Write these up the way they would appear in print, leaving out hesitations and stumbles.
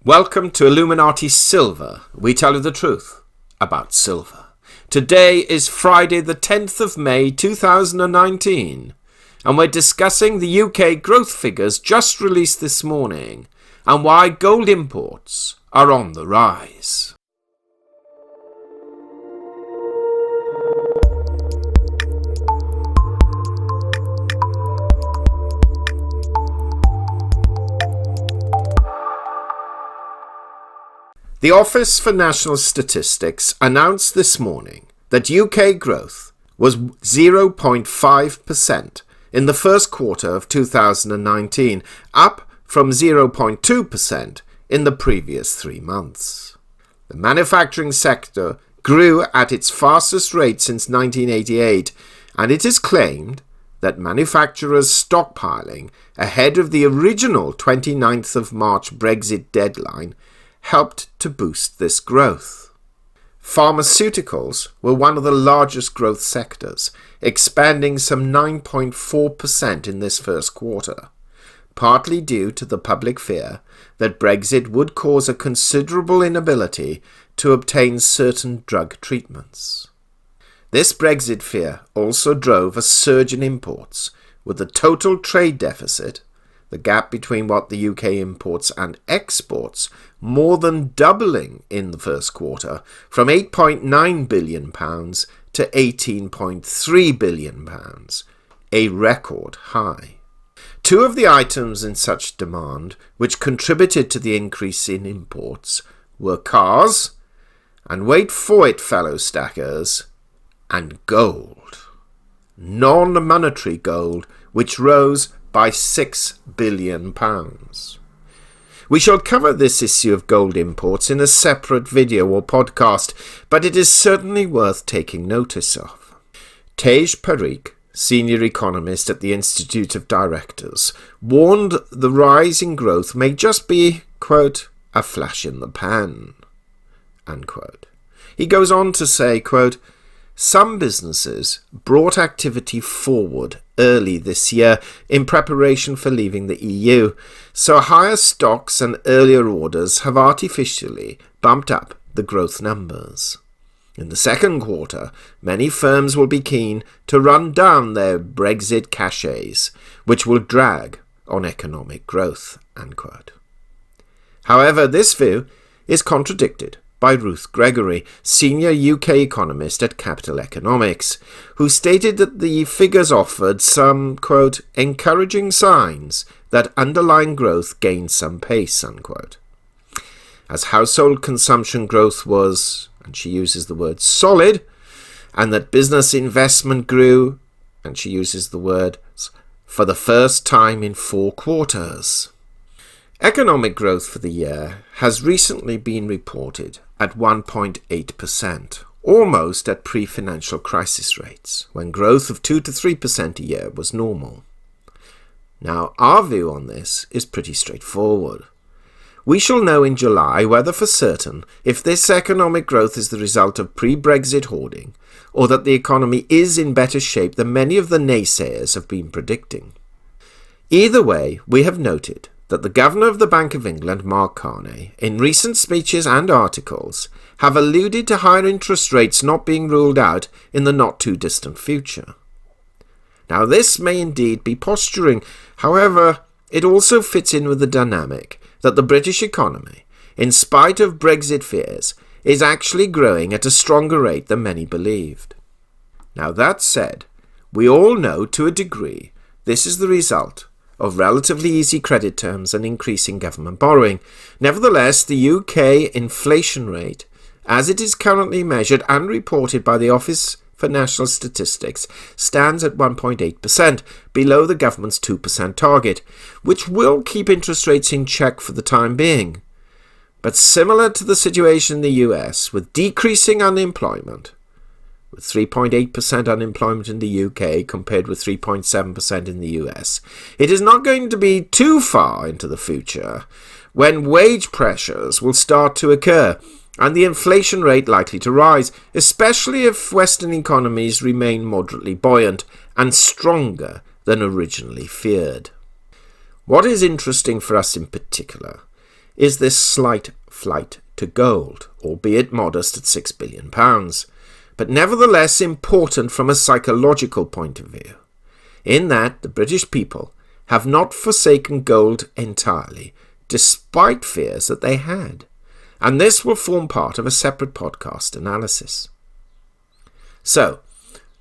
Welcome to Illuminati Silver. We tell you the truth about silver. Today is Friday the 10th of May 2019 and we're discussing the UK growth figures just released this morning and why gold imports are on the rise. The Office for National Statistics announced this morning that UK growth was 0.5% in the first quarter of 2019, up from 0.2% in the previous 3 months. The manufacturing sector grew at its fastest rate since 1988, and it is claimed that manufacturers stockpiling ahead of the original 29th of March Brexit deadline helped to boost this growth. Pharmaceuticals were one of the largest growth sectors, expanding some 9.4% in this first quarter, partly due to the public fear that Brexit would cause a considerable inability to obtain certain drug treatments. This Brexit fear also drove a surge in imports, with the total trade deficit, the gap between what the UK imports and exports, more than doubling in the first quarter from £8.9 billion to £18.3 billion, a record high. Two of the items in such demand which contributed to the increase in imports were cars, and wait for it, fellow stackers, and gold. Non-monetary gold, which rose by £6 billion. We shall cover this issue of gold imports in a separate video or podcast, but it is certainly worth taking notice of. Tej Parikh, senior economist at the Institute of Directors, warned the rise in growth may just be, quote, a flash in the pan, unquote. He goes on to say, quote, some businesses brought activity forward early this year in preparation for leaving the EU, so higher stocks and earlier orders have artificially bumped up the growth numbers. In the second quarter, many firms will be keen to run down their Brexit cachets, which will drag on economic growth, unquote. However, this view is contradicted by Ruth Gregory, senior UK economist at Capital Economics, who stated that the figures offered some, quote, encouraging signs that underlying growth gained some pace, unquote. As household consumption growth was, and she uses the word solid, and that business investment grew, and she uses the word for the first time in 4 quarters. Economic growth for the year has recently been reported at 1.8%, almost at pre-financial crisis rates, when growth of 2 to 3% a year was normal. Now, our view on this is pretty straightforward. We shall know in July whether for certain if this economic growth is the result of pre-Brexit hoarding, or that the economy is in better shape than many of the naysayers have been predicting. Either way, we have noted that the Governor of the Bank of England, Mark Carney, in recent speeches and articles, have alluded to higher interest rates not being ruled out in the not-too-distant future. Now, this may indeed be posturing, however, it also fits in with the dynamic that the British economy, in spite of Brexit fears, is actually growing at a stronger rate than many believed. Now, that said, we all know to a degree this is the result of relatively easy credit terms and increasing government borrowing. Nevertheless, the UK inflation rate, as it is currently measured and reported by the Office for National Statistics, stands at 1.8%, below the government's 2% target, which will keep interest rates in check for the time being. But similar to the situation in the US, with decreasing unemployment, with 3.8% unemployment in the UK compared with 3.7% in the US, it is not going to be too far into the future when wage pressures will start to occur and the inflation rate likely to rise, especially if Western economies remain moderately buoyant and stronger than originally feared. What is interesting for us in particular is this slight flight to gold, albeit modest at £6 billion, but nevertheless important from a psychological point of view, in that the British people have not forsaken gold entirely, despite fears that they had, and this will form part of a separate podcast analysis. So,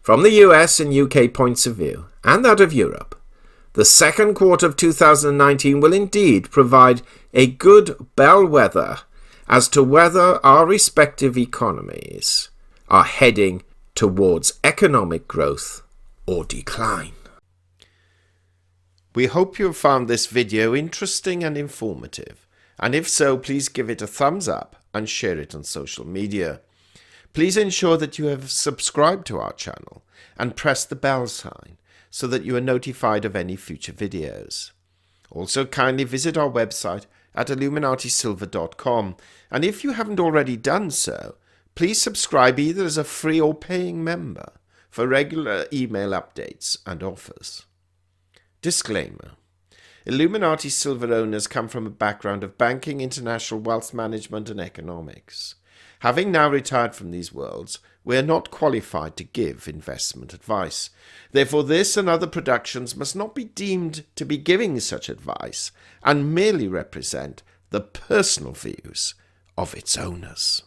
from the US and UK points of view, and that of Europe, the second quarter of 2019 will indeed provide a good bellwether as to whether our respective economies are heading towards economic growth or decline. We hope you have found this video interesting and informative, and if so, please give it a thumbs up and share it on social media. Please ensure that you have subscribed to our channel and press the bell sign so that you are notified of any future videos. Also, kindly visit our website at illuminatisilver.com, and if you haven't already done so, please subscribe either as a free or paying member for regular email updates and offers. Disclaimer: Illuminati Silver owners come from a background of banking, international wealth management and economics. Having now retired from these worlds, we are not qualified to give investment advice. Therefore, this and other productions must not be deemed to be giving such advice and merely represent the personal views of its owners.